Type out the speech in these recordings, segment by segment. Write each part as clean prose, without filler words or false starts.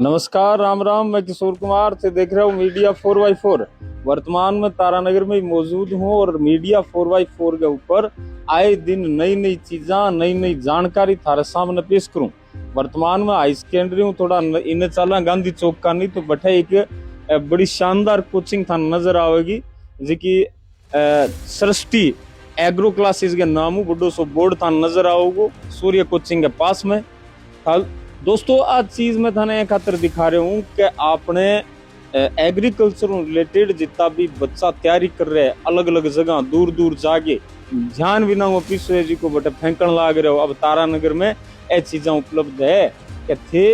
नमस्कार, राम राम। मैं किशोर कुमार से देख रहा हूँ मीडिया 4x4। वर्तमान में तारानगर में मौजूद हूँ और मीडिया 4x4 के ऊपर आए दिन नई नई चीजा नई नई जानकारी थारे सामने पेश करूँ। वर्तमान में हाई सेकेंडरी हूँ, थोड़ा इन चला गांधी चौक का नहीं तो बैठे एक बड़ी शानदार कोचिंग था नजर आवेगी जी की सृष्टि एग्रो क्लासेस के नाम बड़ो सो बोर्ड था नजर आओगे सूर्य कोचिंग के पास में। दोस्तों आज चीज मैं थाने खातर दिखा रहा हूँ कि आपने एग्रीकल्चर रिलेटेड जितना भी बच्चा तैयारी कर रहे हैं अलग अलग जगह दूर दूर जाके ध्यान बिना वो पीछे जी को बटे फेंकन लाग रहे हो। अब तारानगर में ये चीजें उपलब्ध है कि थे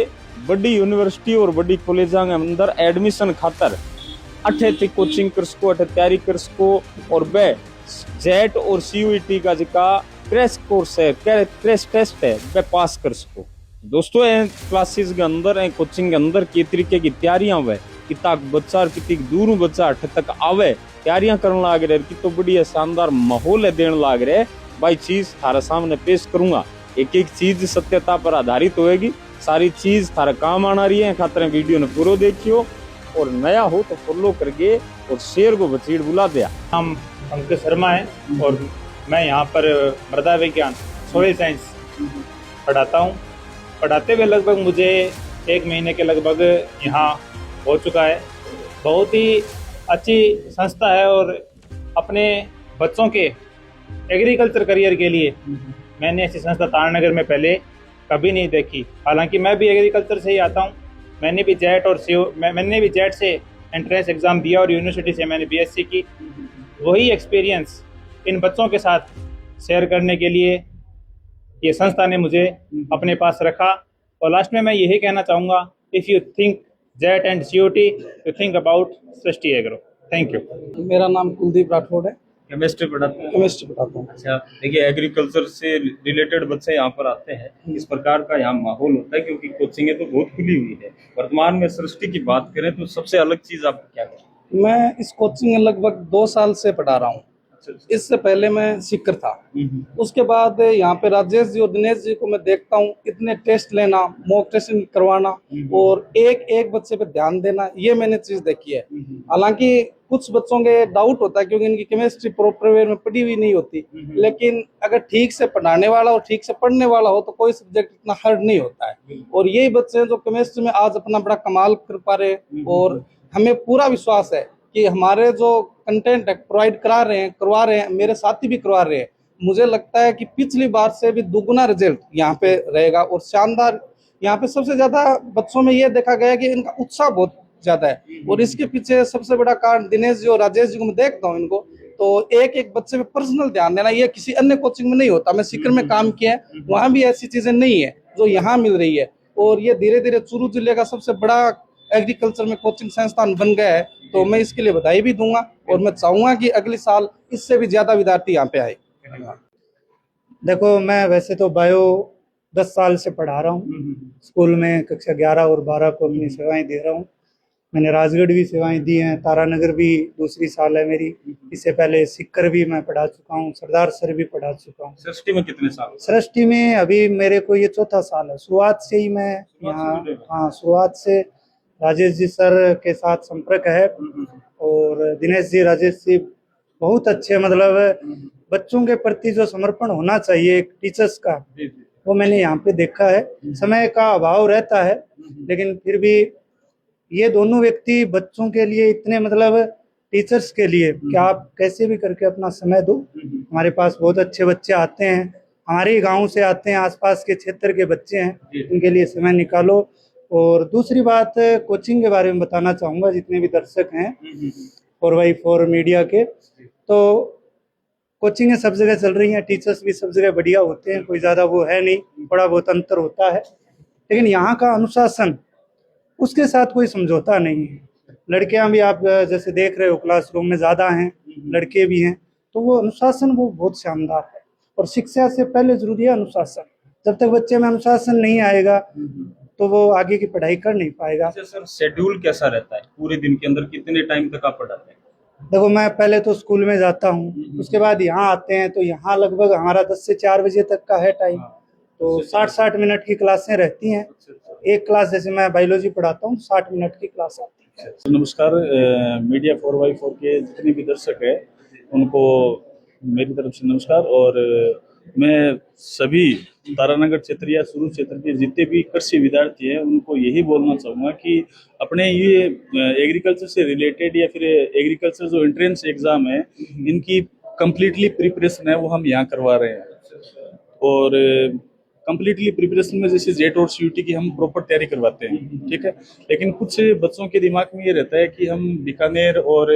बड़ी यूनिवर्सिटी और बड़ी कॉलेज के अंदर एडमिशन खातर अठे थी कोचिंग कर सको, अठे तैयारी कर सको और वे जेट और सीयूईटी का जिका क्रैश कोर्स है, क्रैश टेस्ट है, वे पास कर सको। दोस्तों क्लासेस के अंदर कोचिंग के अंदर की तरीके की तैयारियां हुए कितना बच्चा और कितनी दूर बच्चा अठ तक आवे तैयारियां करने लाग रहे कि तो बढ़िया शानदार माहौल है देने लाग रहे भाई। चीज थारे सामने पेश करूंगा, एक एक चीज सत्यता पर आधारित होएगी, सारी चीज थारे काम आना रही है। खातर वीडियो ने पूरा देखियो और नया हो तो फॉलो करके और शेयर को बचीड़ बुला दिया। नाम अंकित शर्मा है और मैं यहाँ पर मृदा विज्ञान सोइल साइंस पढ़ाता हूँ। पढ़ाते हुए लगभग मुझे 1 महीने के लगभग यहाँ हो चुका है। बहुत ही अच्छी संस्था है और अपने बच्चों के एग्रीकल्चर करियर के लिए मैंने ऐसी संस्था तारानगर में पहले कभी नहीं देखी। हालांकि मैं भी एग्रीकल्चर से ही आता हूँ। मैंने भी जेट से एंट्रेंस एग्ज़ाम दिया और यूनिवर्सिटी से मैंने बीएससी की। वही एक्सपीरियंस इन बच्चों के साथ शेयर करने के लिए ये संस्था ने मुझे अपने पास रखा। और लास्ट में मैं यही कहना चाहूँगा, if you think JET and CUT you think about Srishti agro. Thank you. मेरा नाम कुलदीप राठौड़ है। केमिस्ट्री पढ़ाते हैं? केमिस्ट्री पढ़ाता हूँ। अच्छा, देखिए एग्रीकल्चर से रिलेटेड बच्चे यहाँ पर आते हैं, इस प्रकार का यहाँ माहौल होता है क्योंकि कोचिंगें तो बहुत खुली हुई है। वर्तमान में सृष्टि की बात करें तो सबसे अलग चीज आप क्या करें? मैं इस कोचिंग में लगभग 2 साल से पढ़ा रहा हूँ। इससे पहले मैं सीकर था। उसके बाद यहाँ पे राजेश जी और दिनेश जी को मैं देखता हूँ, इतने टेस्ट लेना, मॉक टेस्ट करवाना और एक एक बच्चे पे ध्यान देना, ये मैंने चीज देखी है। हालांकि कुछ बच्चों के डाउट होता है क्योंकि इनकी केमिस्ट्री प्रॉपर वे में पढ़ी हुई नहीं होती, लेकिन अगर ठीक से पढ़ाने वाला और ठीक से पढ़ने वाला हो तो कोई सब्जेक्ट इतना हार्ड नहीं होता है। और यही बच्चे हैं जो केमिस्ट्री में आज अपना बड़ा कमाल कर पा रहे हैं और हमें पूरा विश्वास है कि हमारे जो कंटेंट प्रोवाइड करवा रहे हैं, मेरे साथी भी करवा रहे हैं। मुझे लगता है कि पिछली बार से भी दुगुना रिजल्ट यहाँ पे रहेगा और शानदार। यहाँ पे सबसे ज्यादा बच्चों में ये देखा गया कि इनका उत्साह बहुत ज्यादा है और इसके पीछे सबसे बड़ा कारण दिनेश जी और राजेश जी को मैं देखता हूँ इनको, तो एक एक बच्चे पे पर्सनल ध्यान देना, ये किसी अन्य कोचिंग में नहीं होता। मैं सीकर में काम किया है, वहाँ भी ऐसी चीजें नहीं है जो यहाँ मिल रही है। और ये धीरे धीरे चूरू जिले का सबसे बड़ा एग्रीकल्चर में कोचिंग संस्थान बन गया है, तो मैं इसके लिए बधाई भी दूंगा और मैं चाहूंगा कि अगले साल इससे भी ज्यादा विद्यार्थी यहाँ पे आए। देखो, मैं वैसे तो बायो 10 साल से पढ़ा रहा हूँ। स्कूल में कक्षा 11 और 12 को अपनी सेवाएं दे रहा हूँ। मैंने राजगढ़ भी सेवाएं दी हैं, तारानगर भी दूसरी साल है मेरी। इससे पहले सीकर भी मैं पढ़ा चुका हूँ, सरदार सर भी पढ़ा चुका हूँ। सृष्टि में कितने साल? सृष्टि में अभी मेरे को ये 4था साल है। शुरुआत से ही मैं यहाँ, हाँ, शुरुआत से राजेश जी सर के साथ संपर्क है और दिनेश जी, राजेश जी बहुत अच्छे, मतलब बच्चों के प्रति जो समर्पण होना चाहिए एक टीचर्स का, वो मैंने यहाँ पे देखा है। समय का अभाव रहता है लेकिन फिर भी ये दोनों व्यक्ति बच्चों के लिए इतने, मतलब टीचर्स के लिए कि आप कैसे भी करके अपना समय दो। हमारे पास बहुत अच्छे बच्चे आते हैं, हमारे ही गाँव से आते हैं, आसपास के क्षेत्र के बच्चे हैं, उनके लिए समय निकालो। और दूसरी बात, कोचिंग के बारे में बताना चाहूँगा जितने भी दर्शक हैं 4x4 मीडिया के, तो कोचिंगें सब जगह चल रही हैं, टीचर्स भी सब जगह बढ़िया होते हैं, कोई ज़्यादा वो है नहीं, थोड़ा बहुत अंतर होता है, लेकिन यहाँ का अनुशासन, उसके साथ कोई समझौता नहीं है। लड़कियाँ भी आप जैसे देख रहे हो क्लासरूम में ज़्यादा हैं, लड़के भी हैं, तो वो अनुशासन वो बहुत शानदार है। और शिक्षा से पहले जरूरी है अनुशासन। जब तक बच्चे में अनुशासन नहीं आएगा तो वो आगे की पढ़ाई कर नहीं पाएगा। सर शेड्यूल कैसा रहता है? पूरे दिन के अंदर कितने टाइम तक आप पढ़ाते हैं? देखो, मैं पहले तो स्कूल में जाता हूँ, उसके बाद यहाँ आते हैं, तो यहाँ लगभग हमारा 10 से 4 बजे तक का है टाइम। तो 60-60 मिनट की क्लासें रहती हैं एक क्लास जैसे मैं बायोलॉजी पढ़ाता हूँ 60 मिनट की क्लास आती है। नमस्कार, मीडिया 4x4 के जितने भी दर्शक हैं उनको मेरी तरफ से नमस्कार। और मैं सभी तारानगर क्षेत्र या सुरू क्षेत्र के जितने भी कृषि विद्यार्थी हैं उनको यही बोलना चाहूँगा कि अपने ये एग्रीकल्चर से रिलेटेड या फिर एग्रीकल्चर जो एंट्रेंस एग्ज़ाम है इनकी कंप्लीटली प्रिपरेशन है वो हम यहाँ करवा रहे हैं। और कंप्लीटली प्रिपरेशन में जैसे जेट और सीयूटी की हम प्रॉपर तैयारी करवाते हैं, ठीक है। लेकिन कुछ बच्चों के दिमाग में ये रहता है कि हम बीकानेर और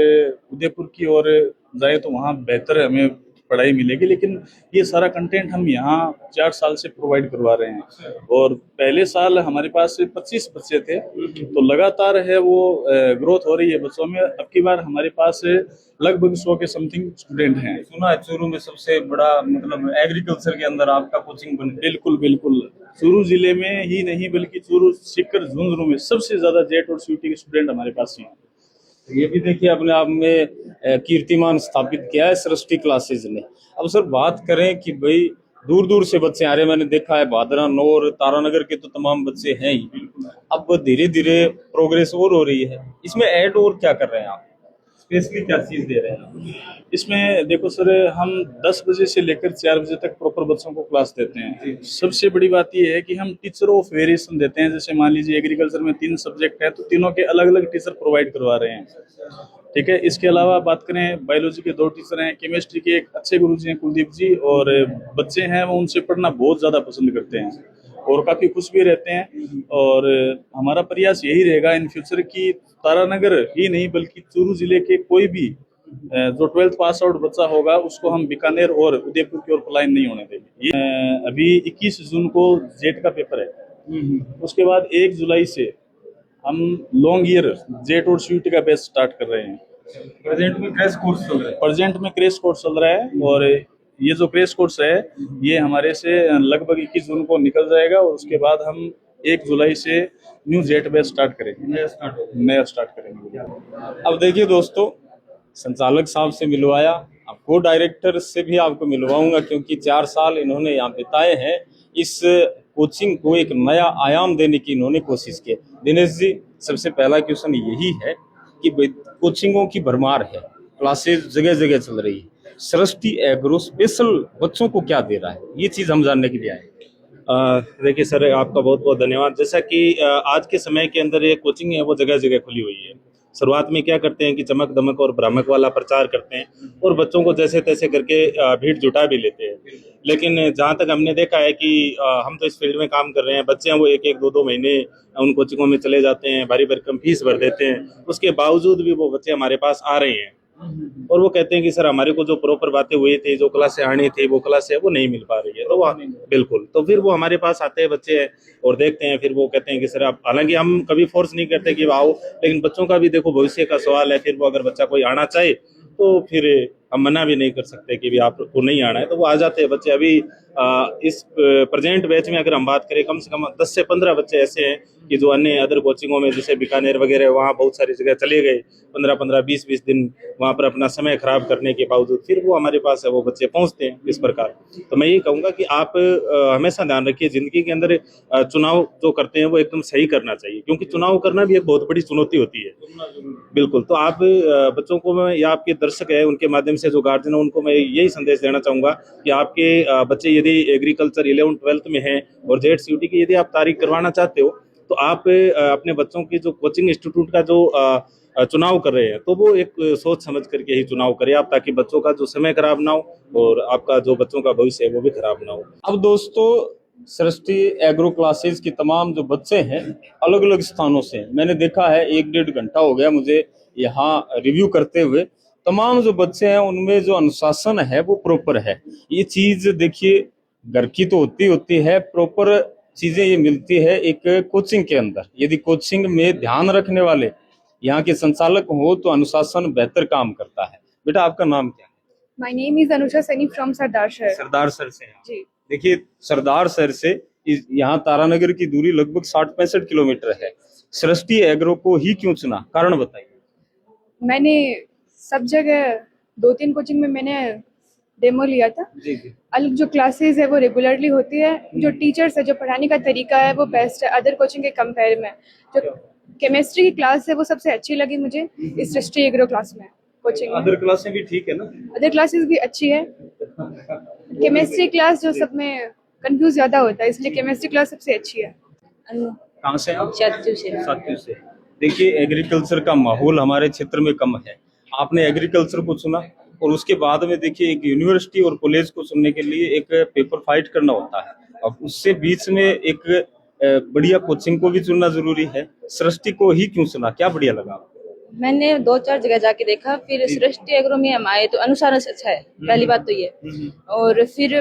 उदयपुर की ओर जाए तो वहाँ बेहतर हमें पढ़ाई मिलेगी, लेकिन ये सारा कंटेंट हम यहाँ 4 साल से प्रोवाइड करवा रहे हैं। और पहले साल हमारे पास 25 बच्चे थे, तो लगातार है वो ग्रोथ हो रही है बच्चों में। अब की बार हमारे पास लगभग 100 के समथिंग स्टूडेंट हैं। सुना है चूरू में सबसे बड़ा मतलब एग्रीकल्चर के अंदर आपका कोचिंग बन गया। बिल्कुल बिल्कुल, चूरू जिले में ही नहीं बल्कि चूरू, सीकर, झुंझुनू में सबसे ज्यादा जेट और सीयूटी के स्टूडेंट हमारे पास ही हैं। ये भी देखिए अपने आप में कीर्तिमान स्थापित किया है सृष्टि क्लासेज ने। अब सर बात करें कि भाई दूर दूर से बच्चे आ रहे हैं, मैंने देखा है भादरा, नौर, तारानगर के तो तमाम बच्चे हैं ही। अब धीरे धीरे प्रोग्रेस और हो रही है, इसमें ऐड और क्या कर रहे हैं आप, स्पेशली क्या चीज दे रहे हैं? इसमें देखो सर, हम 10 बजे से लेकर 4 बजे तक प्रॉपर बच्चों को क्लास देते हैं। सबसे बड़ी बात यह है कि हम टीचर ऑफ वेरिएशन देते हैं। जैसे मान लीजिए एग्रीकल्चर में 3 सब्जेक्ट है तो तीनों के अलग अलग टीचर प्रोवाइड करवा रहे हैं, ठीक है। इसके अलावा बात करें, बायोलॉजी के 2 टीचर हैं, केमिस्ट्री के एक अच्छे गुरुजी हैं कुलदीप जी, और बच्चे हैं वो उनसे पढ़ना बहुत ज़्यादा पसंद करते हैं और काफ़ी खुश भी रहते हैं। और हमारा प्रयास यही रहेगा इन फ्यूचर की तारानगर ही नहीं बल्कि चूरू जिले के कोई भी जो 12th पास आउट बच्चा होगा उसको हम बीकानेर और उदयपुर की ओर पलायन नहीं होने देंगे। ये अभी 21 जून को जेट का पेपर है, उसके बाद 1 जुलाई से हम लॉन्ग ईयर जेट और सीयूटी का बैच स्टार्ट कर रहे हैं। प्रेजेंट में क्रैश कोर्स चल रहा है। प्रेजेंट में क्रैश कोर्स चल रहा है और ये जो क्रैश कोर्स है ये हमारे से लगभग 21 जून को निकल जाएगा और उसके बाद हम 1 जुलाई से न्यू जेट बैच स्टार्ट करेंगे, नया स्टार्ट करेंगे। अब देखिए दोस्तों, संचालक साहब से मिलवाया, अब को डायरेक्टर से भी आपको मिलवाऊंगा क्योंकि 4 साल इन्होंने यहाँ बिताए हैं। इस कोचिंग को एक नया आयाम देने की इन्होंने कोशिश की। दिनेश जी, सबसे पहला क्वेश्चन यही है कि कोचिंगों की भरमार है, क्लासेस जगह जगह चल रही है, सृष्टि एग्रो स्पेशल बच्चों को क्या दे रहा है, ये चीज हम जानने के लिए आए। देखिए सर, आपका बहुत बहुत धन्यवाद। जैसा कि आज के समय के अंदर ये कोचिंग है वो जगह जगह खुली हुई है। शुरुआत में क्या करते हैं कि चमक दमक और भ्रामक वाला प्रचार करते हैं और बच्चों को जैसे तैसे करके भीड़ जुटा भी लेते हैं। लेकिन जहाँ तक हमने देखा है कि हम तो इस फील्ड में काम कर रहे हैं, बच्चे हैं वो 1-1, 2-2 महीने उन कोचिंगों में चले जाते हैं, भारी भरकम फीस भर देते हैं, उसके बावजूद भी वो बच्चे हमारे पास आ रहे हैं और वो कहते हैं कि सर हमारे को जो प्रॉपर बातें हुई थी, जो क्लासें आनी थी, वो क्लासें वो नहीं मिल पा रही है। तो वो बिल्कुल, तो फिर वो हमारे पास आते हैं बच्चे और देखते हैं, फिर वो कहते हैं कि सर आप, हालांकि हम कभी फोर्स नहीं करते कि आओ, लेकिन बच्चों का भी देखो भविष्य का सवाल है। फिर वो अगर बच्चा कोई आना चाहे तो फिर हम मना भी नहीं कर सकते कि भी आपको नहीं आना है, तो वो आ जाते हैं बच्चे। अभी इस प्रेजेंट बैच में अगर हम बात करें, कम से कम 10 से 15 बच्चे ऐसे हैं कि जो अन्य अदर कोचिंगों में जैसे बीकानेर वगैरह वहाँ बहुत सारी जगह चले गए, 15-15, 20-20 दिन वहाँ पर अपना समय खराब करने के बावजूद फिर वो हमारे पास है वो बच्चे पहुँचते हैं इस प्रकार। तो मैं ये कहूँगा कि आप हमेशा ध्यान रखिए, जिंदगी के अंदर चुनाव जो करते हैं वो एकदम सही करना चाहिए, क्योंकि चुनाव करना भी एक बहुत बड़ी चुनौती होती है। बिल्कुल, तो आप बच्चों को मैं या आपके दर्शक है उनके माध्यम से जो गार्जियन है उनको मैं यही संदेश देना चाहूँगा कि आपके बच्चे यदि एग्रीकल्चर 11th-12th में हैं और जेट सीयूटी की यदि आप तारीख करवाना चाहते हो तो आप अपने बच्चों की जो कोचिंग इंस्टीट्यूट का जो चुनाव कर रहे हैं तो वो एक सोच समझ करके ही चुनाव करें आप, ताकि बच्चों का जो समय खराब ना हो और आपका जो बच्चों का भविष्य है वो भी खराब ना हो। अब दोस्तों, सृष्टि एग्रो क्लासेस की तमाम जो बच्चे हैं अलग अलग स्थानों से, मैंने देखा है 1-1.5 घंटा हो गया मुझे यहाँ रिव्यू करते हुए। तमाम जो बच्चे हैं उनमें जो अनुशासन है वो प्रॉपर है। ये चीज देखिए घर की तो होती है, प्रॉपर चीजें ये मिलती है एक कोचिंग के अंदर। यदि कोचिंग में ध्यान रखने वाले यहाँ के संचालक हो तो अनुशासन बेहतर काम करता है। बेटा आपका नाम क्या है? My name is Anusha Saini from Sardar Shah. Sardar sir से हैं। जी। देखिए सरदार सर से यहाँ तारानगर की दूरी लगभग 60-65 किलोमीटर है। सृष्टि एग्रो को ही क्यों चुना, कारण बताइए। मैंने सब जगह 2-3 कोचिंग में मैंने डेमो लिया था। जी जी। अलग जो क्लासेस है वो रेगुलरली होती है, जो टीचर्स है, जो पढ़ाने का तरीका है वो बेस्ट है अदर कोचिंग के कंपेयर में। जो केमिस्ट्री की क्लास है वो सबसे अच्छी लगी मुझे इस सृष्टि एग्रो क्लास में कोचिंग में। अदर क्लासें भी ठीक है ना? अदर क्लासेस भी अच्छी है। केमिस्ट्री क्लास जो सब में कंफ्यूज ज्यादा होता है, इसलिए केमिस्ट्री क्लास सबसे अच्छी है। कहाँ से आप? सातू से। सातू से। देखिए एग्रीकल्चर का माहौल हमारे क्षेत्र में कम है, आपने एग्रीकल्चर को चुना और उसके बाद में देखिए एक यूनिवर्सिटी और कॉलेज को चुनने के लिए एक पेपर फाइट करना होता है। अब उससे बीच में एक बढ़िया कोचिंग को भी चुनना जरूरी है। सृष्टि को ही क्यों चुना, क्या बढ़िया लगा आपको? मैंने 2-4 जगह जाके देखा, फिर सृष्टि एग्रो में हम आए तो अनुसार अच्छा है, पहली बात तो ये। और फिर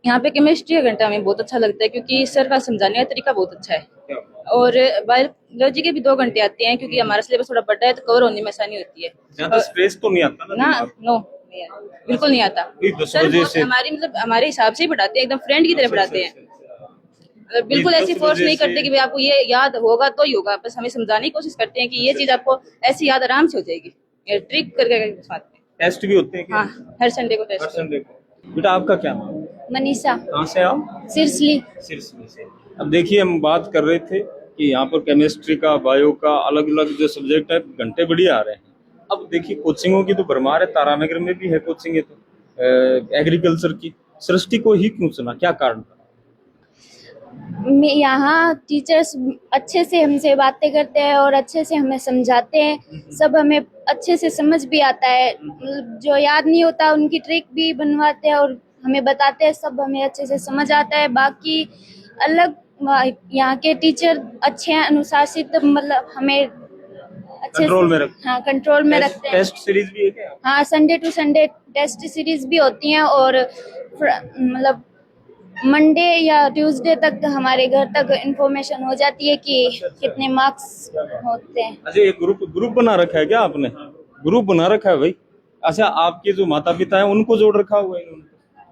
यहाँ पे केमिस्ट्री का घंटा हमें बहुत अच्छा लगता है क्योंकि सर का समझाने का तरीका बहुत अच्छा है। और बायोलॉजी के भी 2 घंटे आते हैं क्योंकि हमारा सिलेबस थोड़ा बड़ा है तो कवर होने में आसानी होती है। ज्यादा स्ट्रेस तो नहीं आता ना? नो, बिल्कुल नहीं आता। सर बहुत हमारे हिसाब से ही पढ़ाते हैं, एकदम फ्रेंड की तरह पढ़ाते हैं। बिल्कुल ऐसी फोर्स नहीं करते कि भाई आपको ये याद होगा तो ही होगा, बस हमें समझाने की कोशिश करते हैं कि ये चीज आपको ऐसी याद आराम से हो जाएगी, ट्रिक करके साथ में। टेस्ट भी होते हैं क्या? हाँ, हर संडे को हर टेस्ट। संडे को। बेटा आपका क्या नाम है? मनीषा, कहाँ से आप? सिरसली। सिरसी से। अब देखिए हम बात कर रहे थे कि यहाँ पर केमिस्ट्री का, बायो का, अलग अलग जो सब्जेक्ट है घंटे बढ़िया आ रहे हैं। अब देखिए कोचिंगों की तो भरमार है, तारानगर में भी है कोचिंग है तो एग्रीकल्चर की। सृष्टि को ही क्यों चुना, क्या कारण था? यहाँ टीचर्स अच्छे से हमसे बातें करते हैं और अच्छे से हमें समझाते हैं, सब हमें अच्छे से समझ भी आता है। जो याद नहीं होता उनकी ट्रिक भी बनवाते हैं और हमें बताते हैं, सब हमें अच्छे से समझ आता है। बाकी अलग यहाँ के टीचर अच्छे हैं, अनुशासित, मतलब हमें अच्छे कंट्रोल में हाँ कंट्रोल में रखते हैं। टेस्ट सीरीज भी है क्या? हाँ, Sunday to Sunday test series भी होती हैं और मतलब मंडे या ट्यूसडे तक हमारे घर तक इंफॉर्मेशन हो जाती है कि कितने मार्क्स होते हैं। अच्छा ये ग्रुप बना रखा है क्या आपने? ग्रुप बना रखा है भाई? अच्छा आपके जो माता पिता हैं उनको जोड़ रखा हुआ है इन्होंने?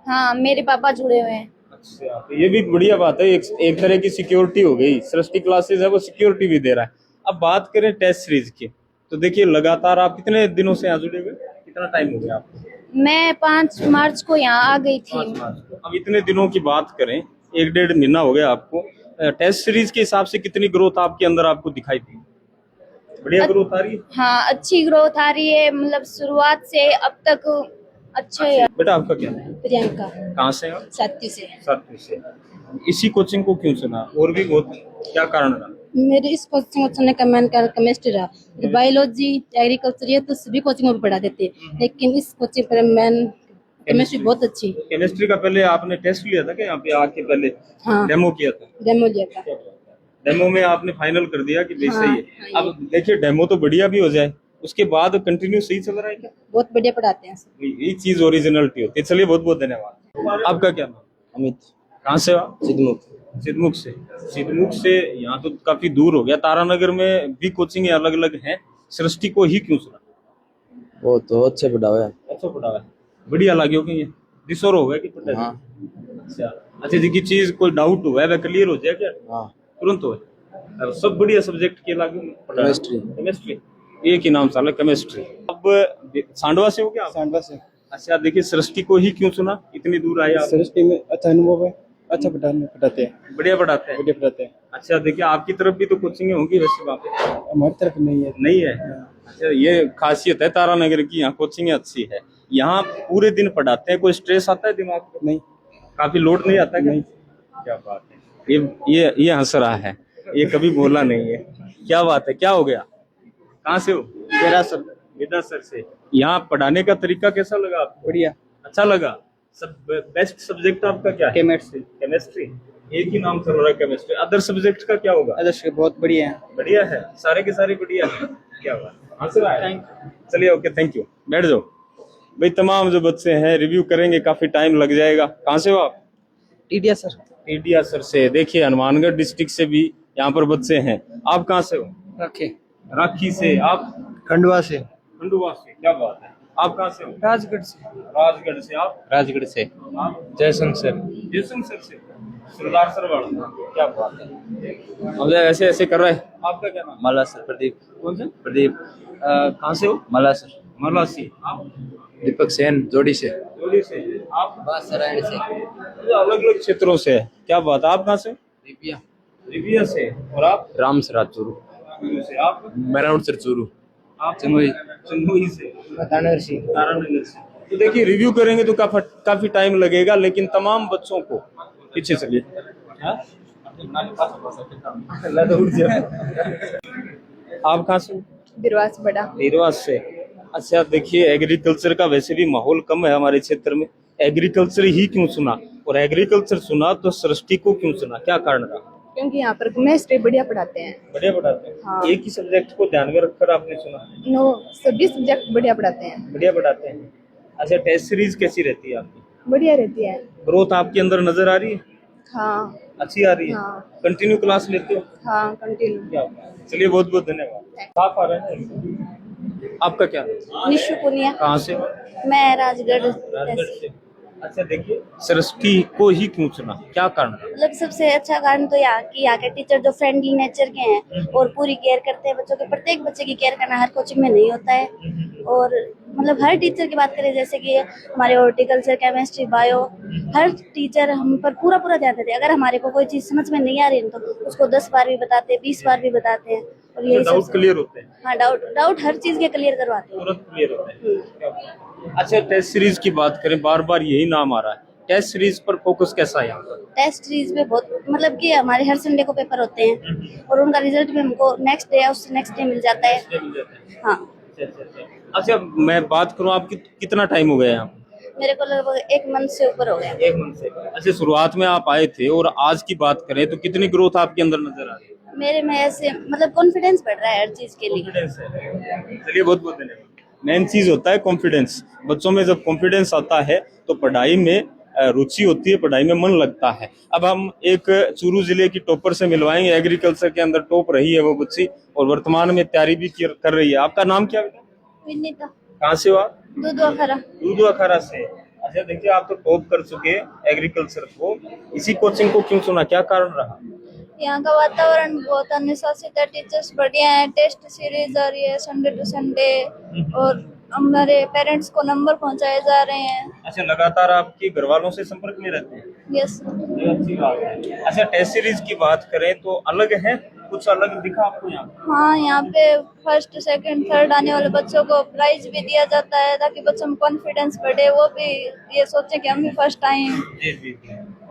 हाँ, मेरे पापा जुड़े हुए हैं। अच्छा तो ये भी बढ़िया बात है, एक तरह की सिक्योरिटी हो गई। सृष्टि क्लासेस है वो सिक्योरिटी भी दे रहा है। अब बात करें टेस्ट सीरीज की, तो देखिए लगातार आप कितने दिनों से यहाँ जुड़े हुए, कितना टाइम हो गया आपको? मैं 5 मार्च को यहाँ आ गई थी। अब इतने दिनों की बात करें, 1-1.5 महीना हो गया आपको, टेस्ट सीरीज के हिसाब से कितनी ग्रोथ आपके अंदर आपको दिखाई दी? बढ़िया ग्रोथ आ रही है? हाँ, अच्छी ग्रोथ आ रही है, मतलब शुरुआत से अब तक अच्छे है। बेटा आपका क्या है? प्रियंका, कहाँ से आप? सातू से। सातवीं से। इसी कोचिंग को क्यों चुना और भी बहुत क्या कारण रहा? मेरे इस कोचिंग को चुनने का मैंने कारण केमिस्ट्री रहा। बायोलॉजी, एग्रीकल्चर ये तो सभी कोचिंगों में पढ़ा देते हैं, लेकिन इस कोचिंग पर मैन केमिस्ट्री बहुत अच्छी। केमिस्ट्री का पहले आपने टेस्ट लिया था क्या यहाँ पे आके? पहले हाँ, डेमो किया था? डेमो लिया था। डेमो में आपने फाइनल कर दिया कि बेस सही है। अब देखिए डेमो तो बढ़िया भी हो जाए, उसके बाद कंटिन्यू सही चल रहा है क्या? बहुत बढ़िया पढ़ाते हैं। ये चीज ओरिजिनलिटी होती है। चलिए बहुत बहुत धन्यवाद। आपका क्या नाम? अमित। कहाँ से आप? सिद्धमुख। सिद्धमुख से। सिद्धमुख से यहाँ तो काफी दूर हो गया। तारानगर में भी कोचिंग अलग अलग हैं, सृष्टि को ही क्यों चुना? वो तो अच्छे पढ़ावे है। अच्छा पढ़ावा है, बढ़िया लगे कि ये दिसोर हो गया कि पढ़ा? हाँ। अच्छा जी की चीज कोई डाउट हुआ है वह क्लियर हो जाए क्या? हाँ। तुरंत हो। अब सब बढ़िया सब्जेक्ट के लागू केमिस्ट्री। केमिस्ट्री एक ही नाम साला केमिस्ट्री। अब सांडवा से हो क्या? सांडवा से। अच्छा देखिए सृष्टि को ही क्यों चुना, इतनी दूर आए आप? सृष्टि में अच्छा अनुभव है, अच्छा पढ़ाते हैं, बढ़िया पढ़ाते हैं। बढ़िया पढ़ाते हैं। अच्छा देखिए आपकी तरफ भी तो कोचिंग होंगी वैसे वहाँ पे? हमारी तरफ नहीं है। नहीं है? अच्छा ये खासियत है तारानगर की, यहाँ कोचिंग अच्छी है। यहाँ पूरे दिन पढ़ाते हैं, कोई स्ट्रेस आता है दिमाग को? नहीं। काफी लोड नहीं आता क्या? नहीं। क्या बात है, ये हंस रहा है, ये कभी बोला नहीं है। क्या बात है, क्या हो गया? कहाँ से हो? विरासत से। यहाँ पढ़ाने का तरीका कैसा लगा आपको? बढ़िया। अच्छा लगा। सब बेस्ट सब्जेक्ट आपका क्या है? केमिस्ट्री। केमिस्ट्री एक ही नाम चल रहा है केमिस्ट्री। अदर सब्जेक्ट का क्या होगा? आदर्श बहुत बढ़िया है। बढ़िया है, सारे के सारे बढ़िया है। क्या बात, हंस रहा है। चलिए ओके, थैंक यू, बैठ जाओ भाई। तमाम जो बच्चे हैं रिव्यू करेंगे, काफी टाइम लग जाएगा। कहाँ से हो आप? टीडिया सर। टीडिया सर से। देखिए हनुमानगढ़ डिस्ट्रिक्ट से भी यहाँ पर बच्चे हैं। आप कहाँ से हो? राखी से। आप? खंडवा से। खंडवा से, क्या बात है। आप कहाँ से हो? राजगढ़ से। राजगढ़ से। आप? राजगढ़ से। आप? जयशंकर। जयशंकर से। सरदार सर वाला, क्या बात है। अब ऐसे ऐसे कर रहे हैं। आपका क्या नाम? माला सर प्रदीप। कौन से? प्रदीप। कहाँ से हो? माला सर। मरला से। आप? दीपक सेन जोड़ी से। जोड़ी से। आप? बासरायण से। अलग अलग क्षेत्रों से है, क्या बात है। आप कहाँ से? दिव्या। रिविया से। और आप? राम सराज चूरू। से। आप? मेराउंड सर चूरू। आप? चंदोई। चंदोई से। तारानगर से। तारानगर से। तो देखिए रिव्यू करेंगे तो काफी टाइम लगेगा, लेकिन तमाम बच्चों को पीछे चलिए। हाँ? आप कहाँ से? बिरवास बड़ा। नीरवास से। अच्छा देखिए, एग्रीकल्चर का वैसे भी माहौल कम है हमारे क्षेत्र में, एग्रीकल्चर ही क्यों चुना, और एग्रीकल्चर चुना तो सृष्टि को क्यों चुना, क्या कारण रहा? क्योंकि यहाँ पर केमिस्ट्री बढ़िया पढ़ाते हैं। बढ़िया पढ़ाते हैं। हाँ। एक ही सब्जेक्ट को ध्यान में रखकर आपने चुना? नो, सभी सब्जेक्ट बढ़िया पढ़ाते हैं। बढ़िया पढ़ाते हैं। अच्छा, टेस्ट सीरीज कैसी रहती है आपकी? बढ़िया रहती है। ग्रोथ आपके अंदर नजर आ रही है? हाँ अच्छी आ रही है। हाँ कंटिन्यू क्लास लेते हो? हाँ, कंटिन्यू। क्या बात है। चलिए बहुत बहुत धन्यवाद। आप आ रहे हैं? आपका क्या नाम? निशु पुनिया। कहाँ से? मैं राजगढ़। राजगढ़ से। अच्छा देखिए, सृष्टि को ही क्यों चुना, क्या कारण? मतलब सबसे अच्छा कारण तो यहाँ के टीचर जो फ्रेंडली नेचर के हैं और पूरी केयर करते हैं बच्चों के। प्रत्येक बच्चे की केयर करना हर कोचिंग में नहीं होता है। और मतलब हर टीचर की बात करें, जैसे कि हमारे हॉर्टिकल्चर, केमिस्ट्री, बायो, हर टीचर हम पर पूरा ध्यान देते हैं। अगर हमारे को कोई चीज समझ में नहीं आ रही तो उसको 10 बार भी बताते हैं, 20 बार भी बताते हैं। और यही डाउट क्लियर होते हैं? हाँ, डाउट हर चीज के क्लियर करवाते हैं। तुरंत क्लियर होते हैं। अच्छा, टेस्ट सीरीज की बात करें, बार बार यही नाम आ रहा है, टेस्ट सीरीज पर फोकस कैसा है यहाँ पर? टेस्ट सीरीज में बहुत मतलब कि हमारे हर संडे को पेपर होते हैं और उनका रिजल्ट भी हमको नेक्स्ट डे या उससे नेक्स्ट डे मिल जाता है। हाँ। अच्छा, मैं बात करूँ, आपकी कितना टाइम हो गया यहाँ? मेरे को लगभग 1 मंथ से ऊपर हो गया। 1 मंथ से। अच्छा, शुरुआत में आप आए थे और आज की बात करें तो कितनी ग्रोथ आपके अंदर नजर आ रही है? मेरे में ऐसे मतलब कॉन्फिडेंस बढ़ रहा है हर चीज के लिए। कॉन्फिडेंस है। चलिए बहुत बहुत धन्यवाद। मेन चीज होता है कॉन्फिडेंस। बच्चों में जब कॉन्फिडेंस आता है तो पढ़ाई में रुचि होती है, पढ़ाई में मन लगता है। अब हम एक चूरू जिले की टॉपर से मिलवाएंगे, एग्रीकल्चर के अंदर टॉप रही है वो बच्ची और वर्तमान में तैयारी भी कर रही है। आपका नाम क्या है? विनीता। कहाँ से हो आप? दूधवाखरा। दूधवाखरा से। अच्छा देखिए, आप तो टॉप कर चुके एग्रीकल्चर को, इसी कोचिंग को क्यों चुना, क्या कारण रहा? यहाँ का वातावरण बहुत अनुशासित है, टीचर्स बढ़िया है, टेस्ट सीरीज आ रही है संडे टू संडे और हमारे पेरेंट्स को नंबर पहुंचाए जा रहे हैं। अच्छा, लगातार आपके घर वालों से संपर्क में रहते हैं? यस। ये अच्छी बात है। अच्छा, टेस्ट सीरीज की बात करें तो अलग है, कुछ अलग दिखा आपको यहाँ? हाँ, यहाँ पे फर्स्ट, सेकंड, थर्ड आने वाले बच्चों को प्राइज भी दिया जाता है ताकि बच्चों में कॉन्फिडेंस बढ़े, वो भी ये सोचे कि हम भी फर्स्ट आए हैं। जी जी।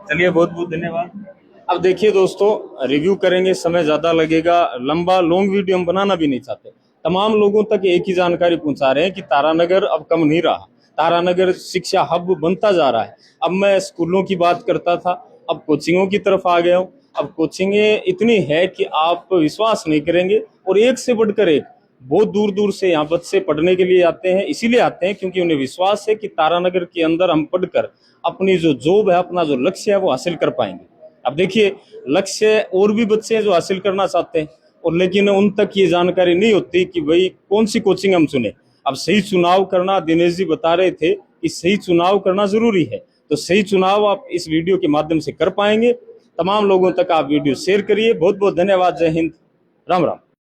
चलिए बहुत बहुत धन्यवाद। अब देखिए दोस्तों, रिव्यू करेंगे, समय ज्यादा लगेगा, लॉन्ग वीडियो हम बनाना भी नहीं चाहते। तमाम लोगों तक एक ही जानकारी पहुंचा रहे हैं कि तारानगर अब कम नहीं रहा, तारानगर शिक्षा हब बनता जा रहा है। अब मैं स्कूलों की बात करता था, अब कोचिंगों की तरफ आ गया हूँ। अब कोचिंगें इतनी है कि आप विश्वास नहीं करेंगे, और एक से बढ़कर एक बहुत दूर दूर से यहाँ बच्चे पढ़ने के लिए आते हैं। इसीलिए आते हैं क्योंकि उन्हें विश्वास है कि तारानगर के अंदर हम पढ़कर अपनी जो जॉब है, अपना जो लक्ष्य है वो हासिल कर पाएंगे। अब देखिए, लक्ष्य और भी बच्चे हैं जो हासिल करना चाहते हैं, और लेकिन उन तक ये जानकारी नहीं होती कि भाई कौन सी कोचिंग हम चुने। अब सही चुनाव करना, दिनेश जी बता रहे थे कि सही चुनाव करना जरूरी है, तो सही चुनाव आप इस वीडियो के माध्यम से कर पाएंगे। तमाम लोगों तक आप वीडियो शेयर करिए। बहुत बहुत धन्यवाद। जय हिंद, राम राम।